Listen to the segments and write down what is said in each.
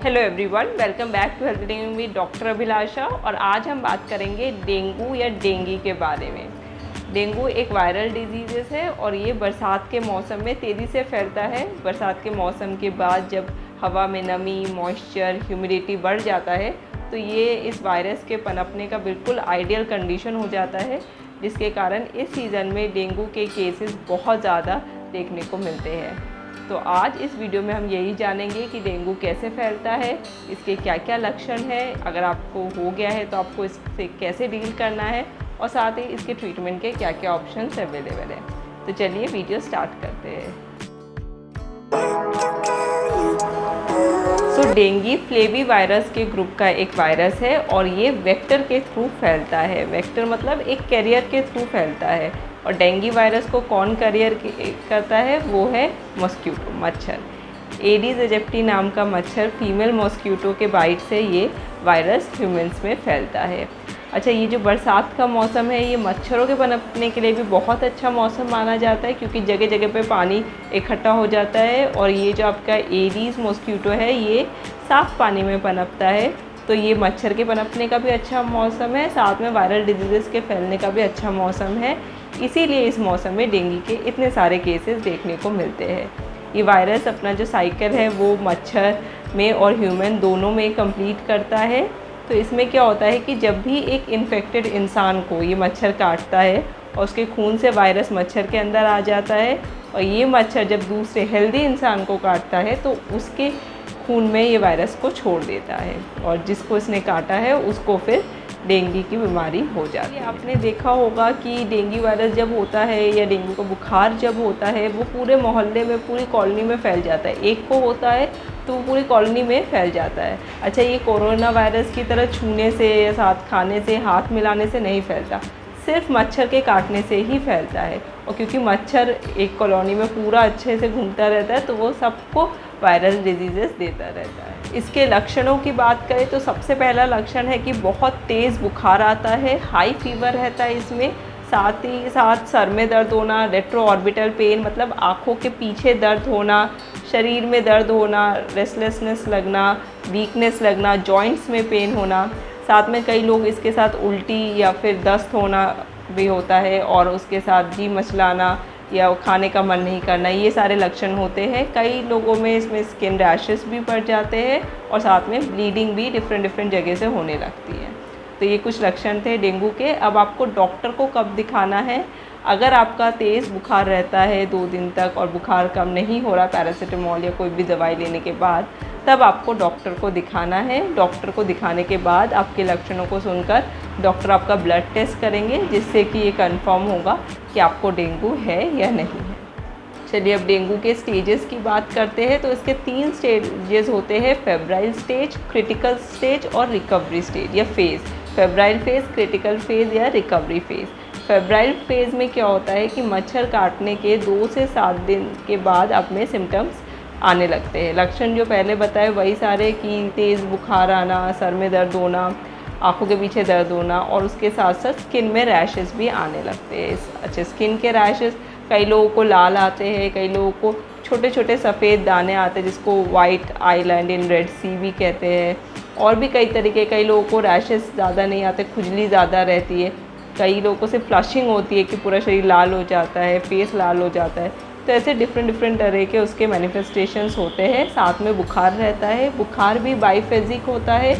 Hello everyone, welcome back to health thing with doctor Abhilasha. और आज हम बात करेंगे डेंगू या डेंगी के बारे में। डेंगू एक वायरल डिजीज़ है और ये बरसात के मौसम में तेज़ी से फैलता है। बरसात के मौसम के बाद जब हवा में नमी, मॉइस्चर, ह्यूमिडिटी बढ़ जाता है तो ये इस वायरस के पनपने का बिल्कुल आइडियल कंडीशन हो जाता है, जिसके कारण इस सीज़न में डेंगू के केसेस बहुत ज़्यादा देखने को मिलते हैं। तो आज इस वीडियो में हम यही जानेंगे कि डेंगू कैसे फैलता है, इसके क्या क्या लक्षण हैं, अगर आपको हो गया है तो आपको इससे कैसे डील करना है और साथ ही इसके ट्रीटमेंट के क्या क्या ऑप्शंस अवेलेबल हैं। तो चलिए वीडियो स्टार्ट करते हैं। डेंगी फ्लेवी वायरस के ग्रुप का एक वायरस है और ये वेक्टर के थ्रू फैलता है। वेक्टर मतलब एक कैरियर के थ्रू फैलता है। और डेंगी वायरस को कौन कैरियर करता है? वो है मॉस्क्यूटो, मच्छर। एडिस एजिप्टी नाम का मच्छर फीमेल मॉस्क्यूटो के बाइट से ये वायरस ह्यूमंस में फैलता है। अच्छा, ये जो बरसात का मौसम है ये मच्छरों के पनपने के लिए भी बहुत अच्छा मौसम माना जाता है, क्योंकि जगह जगह पे पानी इकट्ठा हो जाता है और ये जो आपका एडिस मॉस्क्यूटो है ये साफ़ पानी में पनपता है। तो ये मच्छर के पनपने का भी अच्छा मौसम है, साथ में वायरल डिजीज़ के फैलने का भी अच्छा मौसम है। इसीलिए इस मौसम में डेंगू के इतने सारे केसेस देखने को मिलते हैं। ये वायरस अपना जो साइकिल है वो मच्छर में और ह्यूमन दोनों में कंप्लीट करता है। तो इसमें क्या होता है कि जब भी एक इन्फेक्टेड इंसान को ये मच्छर काटता है और उसके खून से वायरस मच्छर के अंदर आ जाता है और ये मच्छर जब दूसरे हेल्दी इंसान को काटता है तो उसके खून में ये वायरस को छोड़ देता है और जिसको इसने काटा है उसको फिर डेंगू की बीमारी हो जाती है। आपने देखा होगा कि डेंगू वायरस जब होता है या डेंगू का बुखार जब होता है वो पूरे मोहल्ले में, पूरी कॉलोनी में फैल जाता है। एक को होता है तो वो पूरी कॉलोनी में फैल जाता है। अच्छा, ये कोरोना वायरस की तरह छूने से या साथ खाने से, हाथ मिलाने से नहीं फैलता, सिर्फ मच्छर के काटने से ही फैलता है। और क्योंकि मच्छर एक कॉलोनी में पूरा अच्छे से घूमता रहता है तो वो सबको वायरल डिजीज़ेस देता रहता है। इसके लक्षणों की बात करें तो सबसे पहला लक्षण है कि बहुत तेज़ बुखार आता है, हाई फीवर रहता है इसमें, साथ ही साथ सर में दर्द होना, रेट्रो ऑर्बिटल पेन मतलब आँखों के पीछे दर्द होना, शरीर में दर्द होना, रेस्टलेसनेस लगना, वीकनेस लगना, जॉइंट्स में पेन होना, साथ में कई लोग इसके साथ उल्टी या फिर दस्त होना भी होता है और उसके साथ जी मचलाना या खाने का मन नहीं करना, ये सारे लक्षण होते हैं। कई लोगों में इसमें स्किन रैशेस भी पड़ जाते हैं और साथ में ब्लीडिंग भी डिफरेंट जगह से होने लगती है। तो ये कुछ लक्षण थे डेंगू के। अब आपको डॉक्टर को कब दिखाना है? अगर आपका तेज़ बुखार रहता है 2 दिन तक और बुखार कम नहीं हो रहा पैरासीटामोल या कोई भी दवाई लेने के बाद, तब आपको डॉक्टर को दिखाना है। डॉक्टर को दिखाने के बाद आपके लक्षणों को सुनकर डॉक्टर आपका ब्लड टेस्ट करेंगे, जिससे कि ये कंफर्म होगा कि आपको डेंगू है या नहीं है। चलिए अब डेंगू के स्टेजेस की बात करते हैं। तो इसके 3 स्टेजेस होते हैं: फेब्राइल स्टेज, क्रिटिकल स्टेज और रिकवरी स्टेज या phase. Febrile phase, critical phase या रिकवरी फेज़। फेब्राइल फेज़ में क्या होता है कि मच्छर काटने के 2 से 7 दिन के बाद आप में सिम्टम्स आने लगते हैं। लक्षण जो पहले बताए वही सारे, कि तेज़ बुखार आना, सर में दर्द होना, आँखों के पीछे दर्द होना और उसके साथ साथ स्किन में रैशेस भी आने लगते हैं। अच्छे स्किन के रैशेस कई लोगों को लाल आते हैं, कई लोगों को छोटे छोटे सफ़ेद दाने आते हैं जिसको वाइट आइलैंड इन रेड सी भी कहते हैं। और भी कई तरीके, कई लोगों को रैशेस ज़्यादा नहीं आते, खुजली ज़्यादा रहती है। कई लोगों को सिर्फ फ्लशिंग होती है कि पूरा शरीर लाल हो जाता है, फेस लाल हो जाता है। तो ऐसे डिफरेंट तरह के उसके मैनिफेस्टेशंस होते हैं। साथ में बुखार रहता है। बुखार भी बाईफेजिक होता है,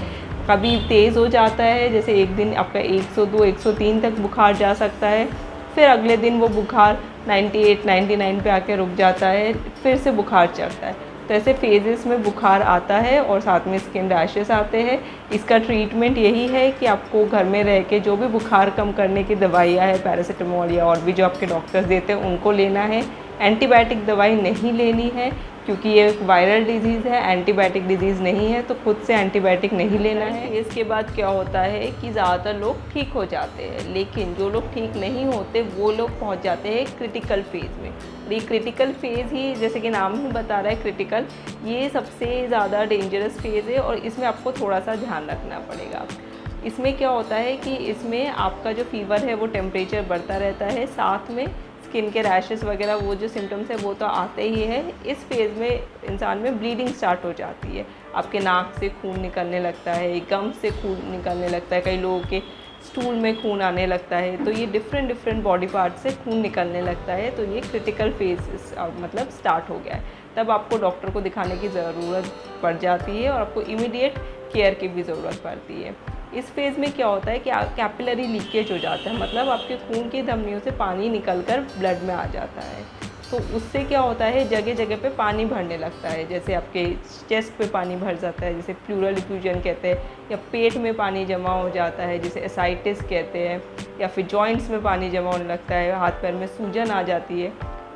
कभी तेज़ हो जाता है, जैसे एक दिन आपका 102, 103 तक बुखार जा सकता है, फिर अगले दिन वो बुखार 98, 99 पे आके रुक जाता है, फिर से बुखार चढ़ता है। तो ऐसे फेजेस में बुखार आता है और साथ में स्किन रैशेस आते हैं। इसका ट्रीटमेंट यही है कि आपको घर में रह के जो भी बुखार कम करने की दवाइयाँ है, पैरासीटामोल या और भी जो आपके डॉक्टर्स देते हैं उनको लेना है। एंटीबायोटिक दवाई नहीं लेनी है, क्योंकि ये एक वायरल डिजीज़ है, एंटीबायोटिक डिजीज़ नहीं है, तो खुद से एंटीबायोटिक नहीं लेना है। इसके बाद क्या होता है कि ज़्यादातर लोग ठीक हो जाते हैं, लेकिन जो लोग ठीक नहीं होते वो लोग पहुंच जाते हैं क्रिटिकल फेज़ में। ये क्रिटिकल फेज़ ही, जैसे कि नाम ही बता रहा है क्रिटिकल, ये सबसे ज़्यादा डेंजरस फेज़ है और इसमें आपको थोड़ा सा ध्यान रखना पड़ेगा। इसमें क्या होता है कि इसमें आपका जो फीवर है वो टेम्परेचर बढ़ता रहता है, साथ में स्किन के रैशेस वगैरह वो जो सिम्टम्स है वो तो आते ही है। इस फेज़ में इंसान में ब्लीडिंग स्टार्ट हो जाती है। आपके नाक से खून निकलने लगता है, गम से खून निकलने लगता है, कई लोगों के स्टूल में खून आने लगता है। तो ये डिफरेंट बॉडी पार्ट से खून निकलने लगता है, तो ये क्रिटिकल फेज मतलब स्टार्ट हो गया है। तब आपको डॉक्टर को दिखाने की ज़रूरत पड़ जाती है और आपको इमीडिएट केयर की भी ज़रूरत पड़ती है। इस फेज़ में क्या होता है कि कैपिलरी लीकेज हो जाता है, मतलब आपके खून की धमनियों से पानी निकलकर ब्लड में आ जाता है। तो उससे क्या होता है, जगह जगह पे पानी भरने लगता है, जैसे आपके चेस्ट पे पानी भर जाता है जिसे प्लूरल इफ्यूजन कहते हैं, या पेट में पानी जमा हो जाता है जिसे एसाइटिस कहते हैं, या फिर जॉइंट्स में पानी जमा होने लगता है, हाथ पैर में सूजन आ जाती है।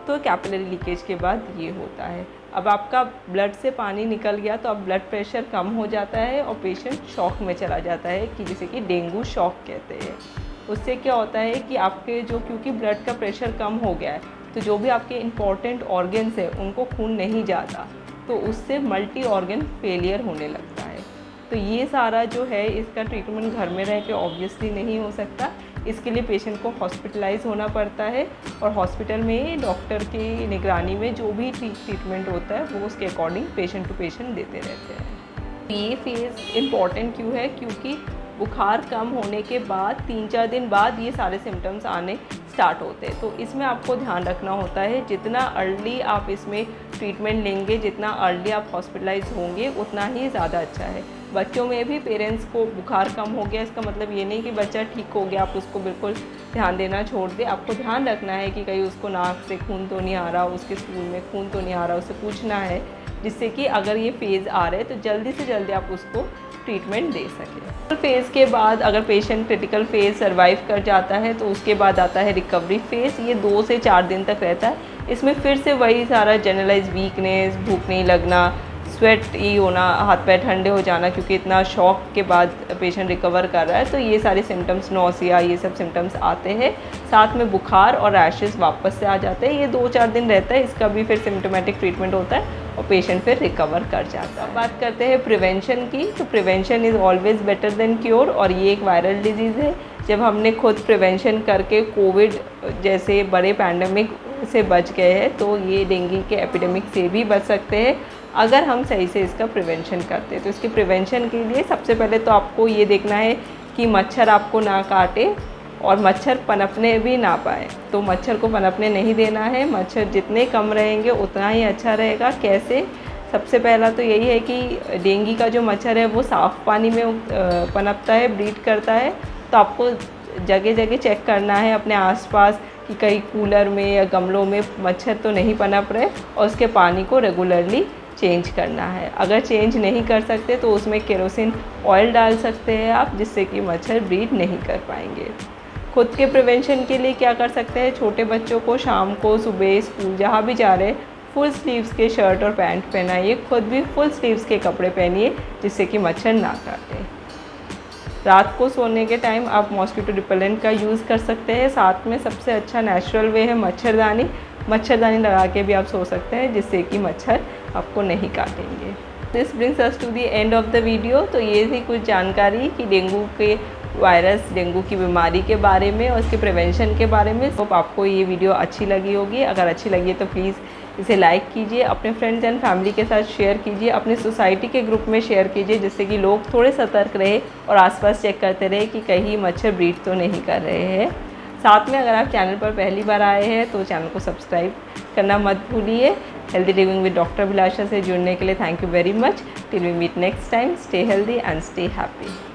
तो कैपिलरी लीकेज के बाद ये होता है। अब आपका ब्लड से पानी निकल गया तो अब ब्लड प्रेशर कम हो जाता है और पेशेंट शॉक में चला जाता है, कि जिसे कि डेंगू शॉक कहते हैं। उससे क्या होता है कि आपके जो, क्योंकि ब्लड का प्रेशर कम हो गया है, तो जो भी आपके इम्पॉर्टेंट ऑर्गन्स है उनको खून नहीं जाता, तो उससे मल्टी ऑर्गन फेलियर होने लगता है। तो ये सारा जो है, इसका ट्रीटमेंट घर में रह के ऑब्वियसली नहीं हो सकता। इसके लिए पेशेंट को हॉस्पिटलाइज होना पड़ता है, और हॉस्पिटल में डॉक्टर की निगरानी में जो भी ट्रीटमेंट होता है वो उसके अकॉर्डिंग पेशेंट टू पेशेंट देते रहते हैं। ये फेज़ इम्पॉर्टेंट क्यों है, क्योंकि बुखार कम होने के बाद 3-4 दिन बाद ये सारे सिम्टम्स आने स्टार्ट होते हैं। तो इसमें आपको ध्यान रखना होता है, जितना अर्ली आप इसमें ट्रीटमेंट लेंगे, जितना अर्ली आप हॉस्पिटलाइज होंगे, उतना ही ज़्यादा अच्छा है। बच्चों में भी पेरेंट्स को बुखार कम हो गया, इसका मतलब ये नहीं कि बच्चा ठीक हो गया आप उसको बिल्कुल ध्यान देना छोड़ दें। आपको ध्यान रखना है कि कहीं उसको नाक से खून तो नहीं आ रहा, उसके स्कूल में खून तो नहीं आ रहा, उसे पूछना है, जिससे कि अगर ये फेज़ आ रहे हैं तो जल्दी से जल्दी आप उसको ट्रीटमेंट दे सकें। फेज़ के बाद अगर पेशेंट क्रिटिकल फेज़ सर्वाइव कर जाता है तो उसके बाद आता है रिकवरी फेज़। ये 2 से 4 दिन तक रहता है। इसमें फिर से वही सारा जनरलाइज वीकनेस, भूख नहीं लगना, स्वेट ही होना, हाथ पैर ठंडे हो जाना, क्योंकि इतना शॉक के बाद पेशेंट रिकवर कर रहा है, तो ये सारे सिम्टम्स, नौसिया, ये सब सिम्टम्स आते हैं। साथ में बुखार और रैशेस वापस से आ जाते हैं। ये 2-4 दिन रहता है, इसका भी फिर सिम्टोमेटिक ट्रीटमेंट होता है और पेशेंट फिर रिकवर कर जाता है। अब बात करते हैं प्रिवेंशन की, तो prevention is always better than cure, और ये एक वायरल डिजीज़ है। जब हमने खुद प्रिवेंशन करके कोविड जैसे बड़े पैंडमिक से बच गए हैं, तो ये डेंगू के एपिडेमिक से भी बच सकते हैं अगर हम सही से इसका प्रिवेंशन करते हैं। तो इसके प्रिवेंशन के लिए सबसे पहले तो आपको ये देखना है कि मच्छर आपको ना काटे और मच्छर पनपने भी ना पाए। तो मच्छर को पनपने नहीं देना है, मच्छर जितने कम रहेंगे उतना ही अच्छा रहेगा। कैसे? सबसे पहला तो यही है कि डेंगू का जो मच्छर है वो साफ़ पानी में पनपता है, ब्रीड करता है। तो आपको जगह जगह चेक करना है अपने आसपास कि कहीं कूलर में या गमलों में मच्छर तो नहीं पनप रहे, और उसके पानी को रेगुलरली चेंज करना है। अगर चेंज नहीं कर सकते तो उसमें केरोसिन ऑयल डाल सकते हैं आप, जिससे कि मच्छर ब्रीड नहीं कर पाएंगे। खुद के प्रिवेंशन के लिए क्या कर सकते हैं, छोटे बच्चों को शाम को, सुबह, स्कूल जहाँ भी जा रहे हैं, फुल स्लीव्स के शर्ट और पैंट पहनाइए। खुद भी फुल स्लीव्स के कपड़े पहनिए, जिससे कि मच्छर ना काटे। रात को सोने के टाइम आप मॉस्किटो रिपेलेंट का यूज़ कर सकते हैं। साथ में सबसे अच्छा नेचुरल वे है मच्छरदानी। मच्छरदानी लगा के भी आप सो सकते हैं, जिससे कि मच्छर आपको नहीं काटेंगे। This brings us to the end of the video. तो ये थी कुछ जानकारी कि डेंगू के वायरस, डेंगू की बीमारी के बारे में और उसके प्रिवेंशन के बारे में। तो आपको ये वीडियो अच्छी लगी होगी। अगर अच्छी लगी है तो प्लीज़ इसे लाइक कीजिए, अपने फ्रेंड्स एंड फैमिली के साथ शेयर कीजिए, अपने सोसाइटी के ग्रुप में शेयर कीजिए, जिससे कि लोग थोड़े सतर्क रहे और आसपास चेक करते रहे कि कहीं मच्छर ब्रीड तो नहीं कर रहे हैं। साथ में अगर आप चैनल पर पहली बार आए हैं तो चैनल को सब्सक्राइब करना मत भूलिए। Healthy living with doctor Abhilasha से जुड़ने के लिए thank you very much. Till we meet next time, stay healthy and stay happy.